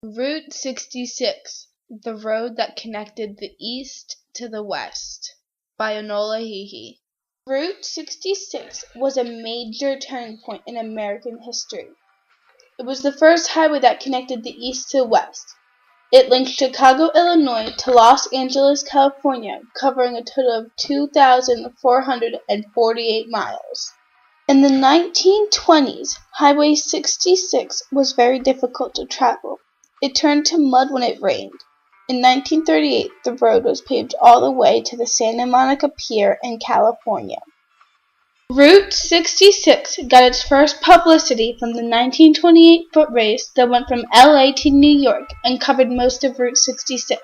Route 66, The Road That Connected the East to the West, by Enola Hihi. Route 66 was a major turning point in American history. It was the first highway that connected the East to the West. It linked Chicago, Illinois to Los Angeles, California, covering a total of 2,448 miles. In the 1920s, Highway 66 was very difficult to travel. It turned to mud when it rained. In 1938, the road was paved all the way to the Santa Monica Pier in California. Route 66 got its first publicity from the 1928 foot race that went from LA to New York and covered most of Route 66.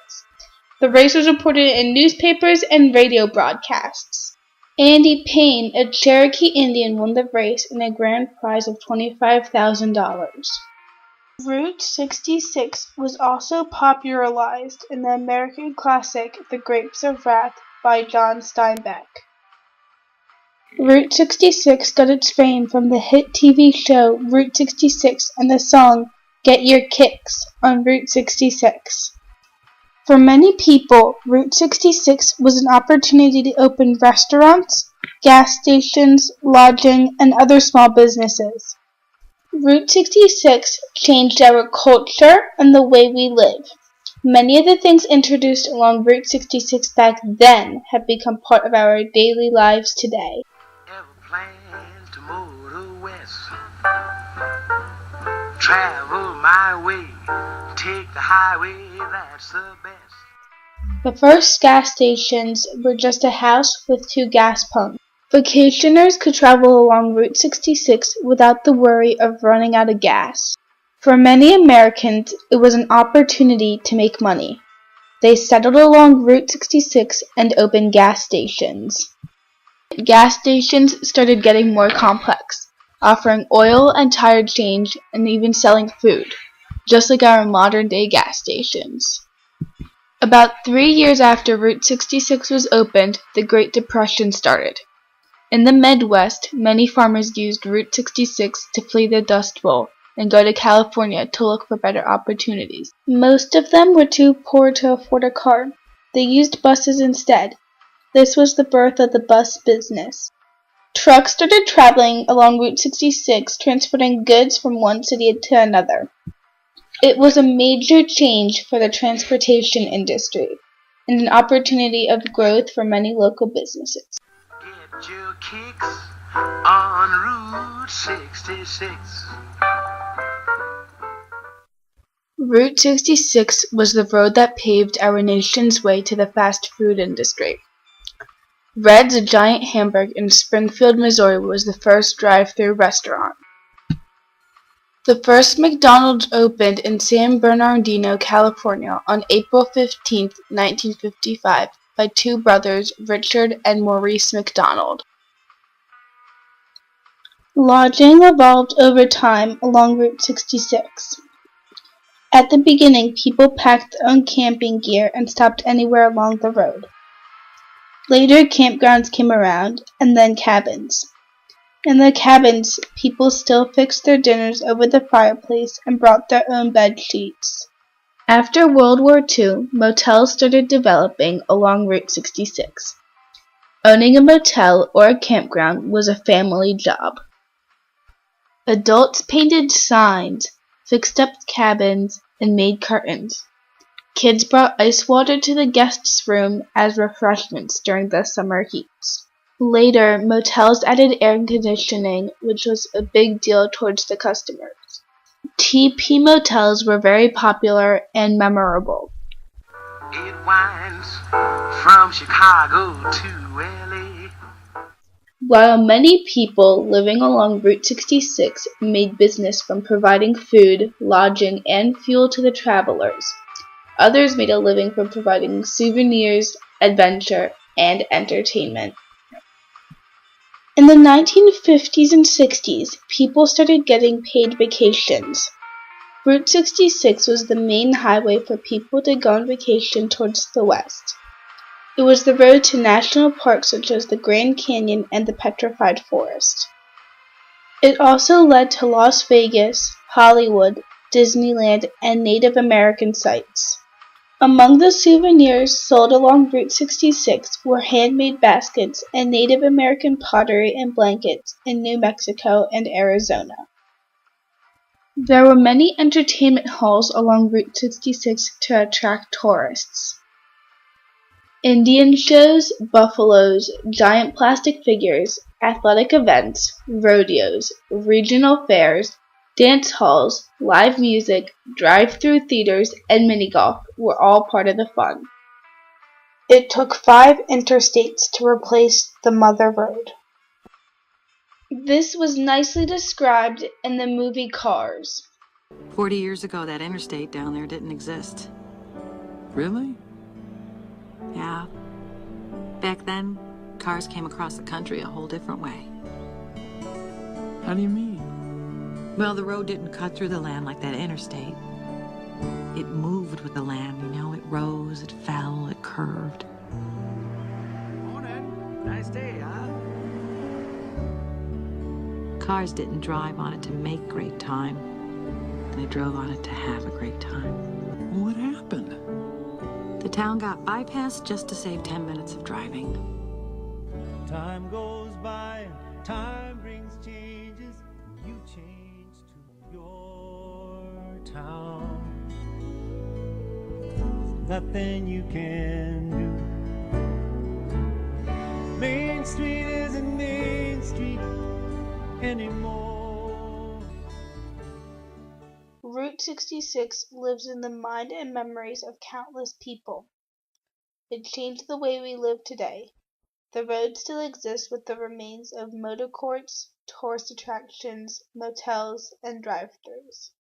The race was reported in newspapers and radio broadcasts. Andy Payne, a Cherokee Indian, won the race in a grand prize of $25,000. Route 66 was also popularized in the American classic The Grapes of Wrath by John Steinbeck. Route 66 got its fame from the hit TV show Route 66 and the song Get Your Kicks on Route 66. For many people, Route 66 was an opportunity to open restaurants, gas stations, lodging, and other small businesses. Route 66 changed our culture and the way we live. Many of the things introduced along Route 66 back then have become part of our daily lives today. Ever plan to motor west? Travel my way, take the highway, that's the best. The first gas stations were just a house with 2 gas pumps. Vacationers could travel along Route 66 without the worry of running out of gas. For many Americans, it was an opportunity to make money. They settled along Route 66 and opened gas stations. Gas stations started getting more complex, offering oil and tire change and even selling food, just like our modern-day gas stations. About 3 years after Route 66 was opened, the Great Depression started. In the Midwest, many farmers used Route 66 to flee the Dust Bowl and go to California to look for better opportunities. Most of them were too poor to afford a car. They used buses instead. This was the birth of the bus business. Trucks started traveling along Route 66, transporting goods from one city to another. It was a major change for the transportation industry and an opportunity of growth for many local businesses. Get your kicks on Route 66. Route 66 was the road that paved our nation's way to the fast food industry. Red's Giant Hamburg in Springfield, Missouri was the first drive-thru restaurant. The first McDonald's opened in San Bernardino, California on April 15, 1955 by 2 brothers, Richard and Maurice McDonald. Lodging evolved over time along Route 66. At the beginning, people packed their own camping gear and stopped anywhere along the road. Later, campgrounds came around, and then cabins. In the cabins, people still fixed their dinners over the fireplace and brought their own bed sheets. After World War II, motels started developing along Route 66. Owning a motel or a campground was a family job. Adults painted signs, fixed up cabins, and made curtains. Kids brought ice water to the guests' room as refreshments during the summer heats. Later, motels added air conditioning, which was a big deal towards the customers. TP motels were very popular and memorable. It winds from Chicago to LA. While many people living along Route 66 made business from providing food, lodging, and fuel to the travelers, others made a living from providing souvenirs, adventure, and entertainment. In the 1950s and 60s, people started getting paid vacations. Route 66 was the main highway for people to go on vacation towards the west. It was the road to national parks such as the Grand Canyon and the Petrified Forest. It also led to Las Vegas, Hollywood, Disneyland, and Native American sites. Among the souvenirs sold along Route 66 were handmade baskets and Native American pottery and blankets in New Mexico and Arizona. There were many entertainment halls along Route 66 to attract tourists. Indian shows, buffaloes, giant plastic figures, athletic events, rodeos, regional fairs, dance halls, live music, drive-through theaters, and mini-golf were all part of the fun. It took 5 interstates to replace the Mother Road. This was nicely described in the movie Cars. 40 years ago, that interstate down there didn't exist. Really? Yeah. Back then, cars came across the country a whole different way. How do you mean? Well, the road didn't cut through the land like that interstate. It moved with the land, you know. It rose, it fell, it curved. Morning. Nice day, huh? Cars didn't drive on it to make great time. They drove on it to have a great time. What happened? The town got bypassed just to save 10 minutes of driving. Time goes by and time brings changes. You change to your town. Nothing you can do. Main Street isn't Main Street anymore. Route 66 lives in the mind and memories of countless people. It changed the way we live today. The road still exists with the remains of motor courts, tourist attractions, motels, and drive-thrus.